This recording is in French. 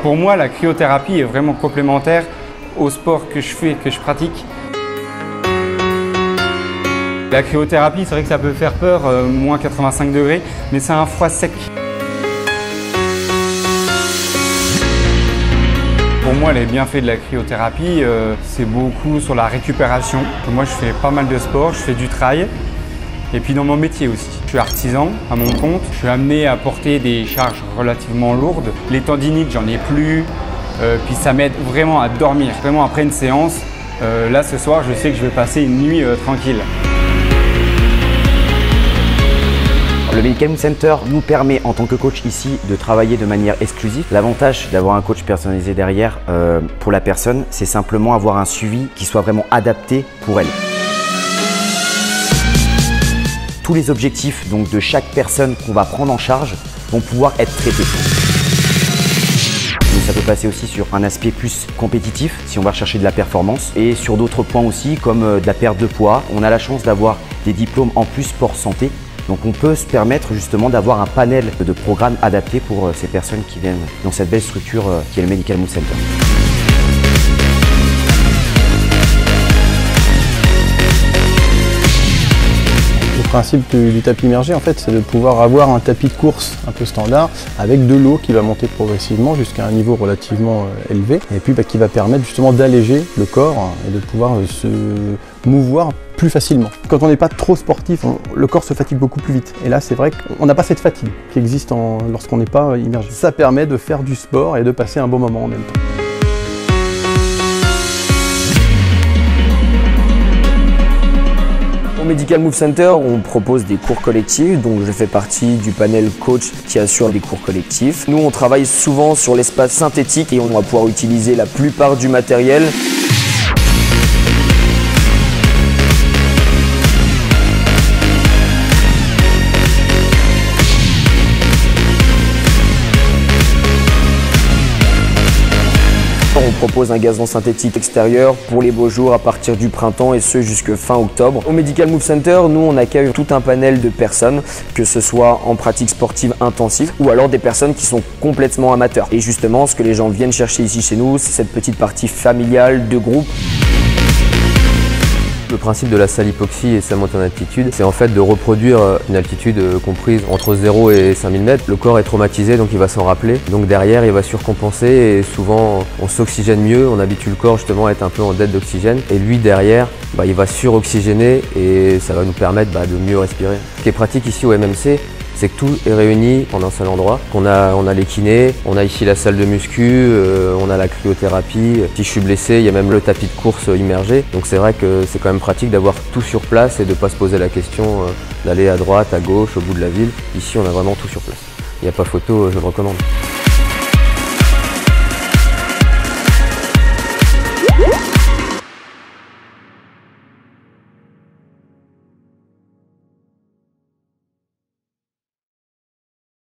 Pour moi, la cryothérapie est vraiment complémentaire au sport que je fais, que je pratique. La cryothérapie, c'est vrai que ça peut faire peur, moins 85 degrés, mais c'est un froid sec. Pour moi, les bienfaits de la cryothérapie, c'est beaucoup sur la récupération. Moi, je fais pas mal de sport, je fais du trail. Et puis dans mon métier aussi. Je suis artisan à mon compte. Je suis amené à porter des charges relativement lourdes. Les tendinites, j'en ai plus. Puis ça m'aide vraiment à dormir. Vraiment après une séance, là ce soir, je sais que je vais passer une nuit tranquille. Le Medical Mood Center nous permet en tant que coach ici de travailler de manière exclusive. L'avantage d'avoir un coach personnalisé derrière pour la personne, c'est simplement avoir un suivi qui soit vraiment adapté pour elle. Tous les objectifs donc, de chaque personne qu'on va prendre en charge vont pouvoir être traités. Donc, ça peut passer aussi sur un aspect plus compétitif si on va rechercher de la performance et sur d'autres points aussi comme de la perte de poids. On a la chance d'avoir des diplômes en plus sport santé. Donc on peut se permettre justement d'avoir un panel de programmes adaptés pour ces personnes qui viennent dans cette belle structure qui est le Medical Mood Center. Le principe du tapis immergé, en fait, c'est de pouvoir avoir un tapis de course un peu standard avec de l'eau qui va monter progressivement jusqu'à un niveau relativement élevé et puis qui va permettre justement d'alléger le corps et de pouvoir se mouvoir plus facilement. Quand on n'est pas trop sportif, le corps se fatigue beaucoup plus vite. Et là, c'est vrai qu'on n'a pas cette fatigue qui existe lorsqu'on n'est pas immergé. Ça permet de faire du sport et de passer un bon moment en même temps. Au Medical Mood Center, on propose des cours collectifs, donc je fais partie du panel coach qui assure les cours collectifs. Nous, on travaille souvent sur l'espace synthétique et on va pouvoir utiliser la plupart du matériel. On propose un gazon synthétique extérieur pour les beaux jours à partir du printemps et ce jusque fin octobre. Au Medical Mood Center, nous on accueille tout un panel de personnes, que ce soit en pratique sportive intensive ou alors des personnes qui sont complètement amateurs. Et justement, ce que les gens viennent chercher ici chez nous, c'est cette petite partie familiale de groupe. Le principe de la salle hypoxie et sa montée en altitude, c'est en fait de reproduire une altitude comprise entre 0 et 5000 mètres. Le corps est traumatisé, donc il va s'en rappeler. Donc derrière, il va surcompenser et souvent on s'oxygène mieux, on habitue le corps justement à être un peu en dette d'oxygène. Et lui derrière, il va suroxygéner et ça va nous permettre de mieux respirer. Ce qui est pratique ici au MMC, c'est que tout est réuni en un seul endroit. On a les kinés, on a ici la salle de muscu, on a la cryothérapie. Si je suis blessé, il y a même le tapis de course immergé. Donc c'est vrai que c'est quand même pratique d'avoir tout sur place et de ne pas se poser la question d'aller à droite, à gauche, au bout de la ville. Ici, on a vraiment tout sur place. Il n'y a pas photo, je le recommande.